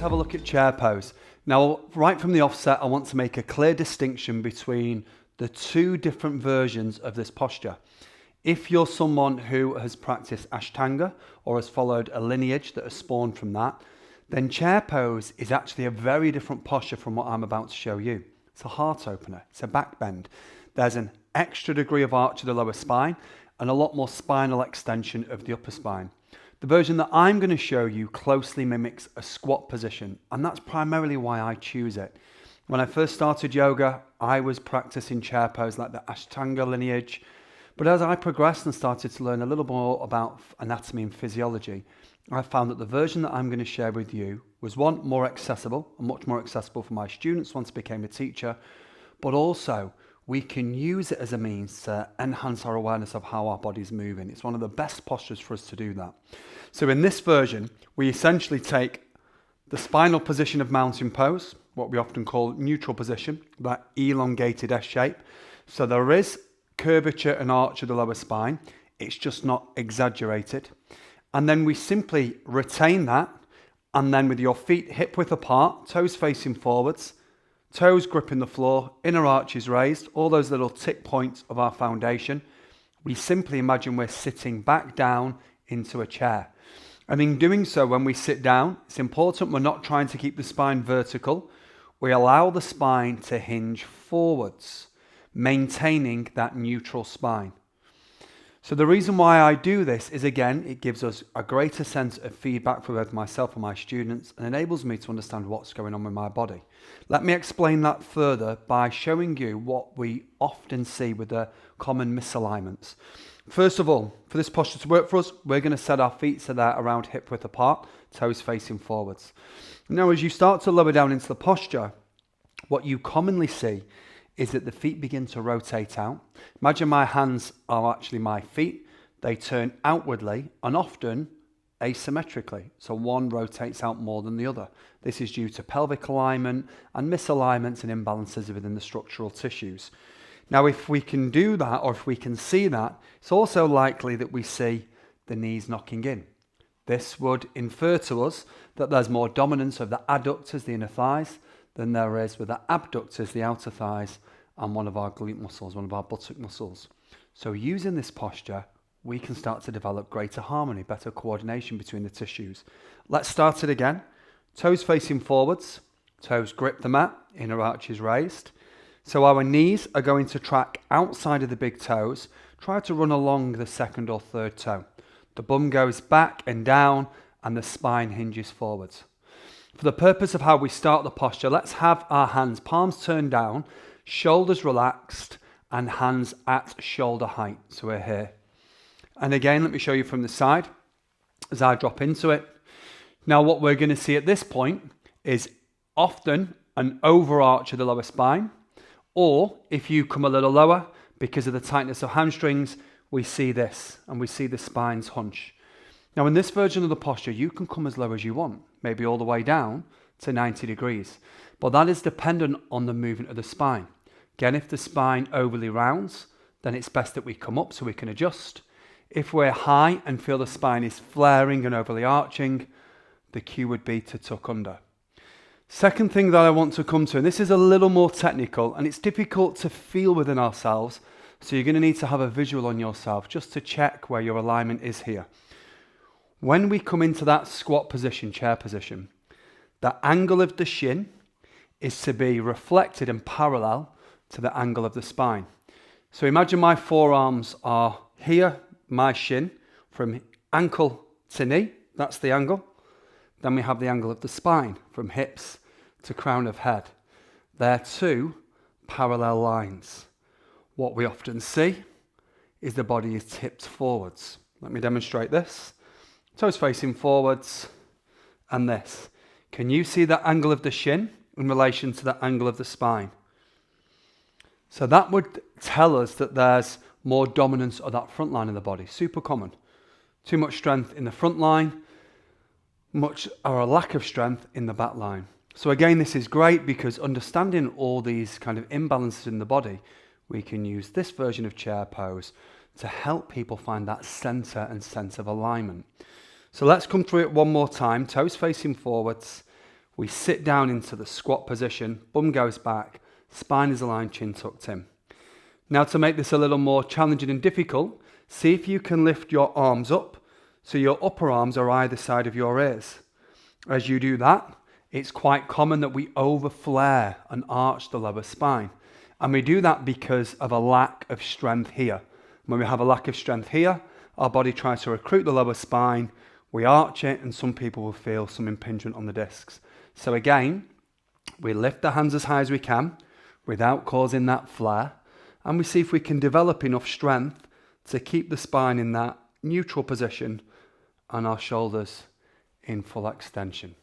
let's have a look at chair pose. Now, right from the offset, I want to make a clear distinction between the two different versions of this posture. If you're someone who has practiced Ashtanga or has followed a lineage that has spawned from that, then chair pose is actually a very different posture from what I'm about to show you. It's a heart opener, it's a back bend. There's an extra degree of arch of the lower spine and a lot more spinal extension of the upper spine. The version that I'm going to show you closely mimics a squat position, and that's primarily why I choose it. When I first started yoga, I was practicing chair pose like the Ashtanga lineage, but as I progressed and started to learn a little more about anatomy and physiology, I found that the version that I'm going to share with you was one, more accessible, and much more accessible for my students once I became a teacher, but also we can use it as a means to enhance our awareness of how our body's moving. It's one of the best postures for us to do that. So in this version, we essentially take the spinal position of mountain pose, what we often call neutral position, that elongated S shape. So there is curvature and arch of the lower spine. It's just not exaggerated. And then we simply retain that, and then with your feet hip width apart, toes facing forwards, toes gripping the floor, inner arches raised, all those little tick points of our foundation, we simply imagine we're sitting back down into a chair. And in doing so, when we sit down, it's important we're not trying to keep the spine vertical. We allow the spine to hinge forwards, maintaining that neutral spine. So the reason why I do this is, again, it gives us a greater sense of feedback for both myself and my students and enables me to understand what's going on with my body. Let me explain that further by showing you what we often see with the common misalignments. First of all, for this posture to work for us, we're going to set our feet so they're around hip width apart, toes facing forwards. Now, as you start to lower down into the posture, what you commonly see is that the feet begin to rotate out. Imagine my hands are actually my feet. They turn outwardly and often asymmetrically. So one rotates out more than the other. This is due to pelvic alignment and misalignments and imbalances within the structural tissues. Now, if we can do that, or if we can see that, it's also likely that we see the knees knocking in. This would infer to us that there's more dominance of the adductors, the inner thighs, than there is with the abductors, the outer thighs, and one of our glute muscles, one of our buttock muscles. So using this posture, we can start to develop greater harmony, better coordination between the tissues. Let's start it again. Toes facing forwards, toes grip the mat, inner arches raised. So our knees are going to track outside of the big toes. Try to run along the second or third toe. The bum goes back and down, and the spine hinges forwards. For the purpose of how we start the posture, let's have our hands, palms turned down, shoulders relaxed, and hands at shoulder height. So we're here. And again, let me show you from the side as I drop into it. Now, what we're going to see at this point is often an overarch of the lower spine, or if you come a little lower, because of the tightness of hamstrings, we see this, and we see the spine's hunch. Now, in this version of the posture, you can come as low as you want, maybe all the way down to 90 degrees. But that is dependent on the movement of the spine. Again, if the spine overly rounds, then it's best that we come up so we can adjust. If we're high and feel the spine is flaring and overly arching, the cue would be to tuck under. Second thing that I want to come to, and this is a little more technical, and it's difficult to feel within ourselves, so you're going to need to have a visual on yourself just to check where your alignment is here. When we come into that squat position, chair position, the angle of the shin is to be reflected and parallel to the angle of the spine. So imagine my forearms are here, my shin, from ankle to knee, that's the angle. Then we have the angle of the spine, from hips to crown of head. They're two parallel lines. What we often see is the body is tipped forwards. Let me demonstrate this. Toes facing forwards, and this. Can you see that angle of the shin in relation to the angle of the spine? So that would tell us that there's more dominance of that front line of the body. Super common. Too much strength in the front line, much or a lack of strength in the back line. So again, this is great because understanding all these kind of imbalances in the body, we can use this version of chair pose to help people find that center and sense of alignment. So let's come through it one more time. Toes facing forwards. We sit down into the squat position, bum goes back, spine is aligned, chin tucked in. Now to make this a little more challenging and difficult, see if you can lift your arms up so your upper arms are either side of your ears. As you do that, it's quite common that we over-flare and arch the lower spine. And we do that because of a lack of strength here. When we have a lack of strength here, our body tries to recruit the lower spine, we arch it, and some people will feel some impingement on the discs. So again, we lift the hands as high as we can without causing that flare, and we see if we can develop enough strength to keep the spine in that neutral position and our shoulders in full extension.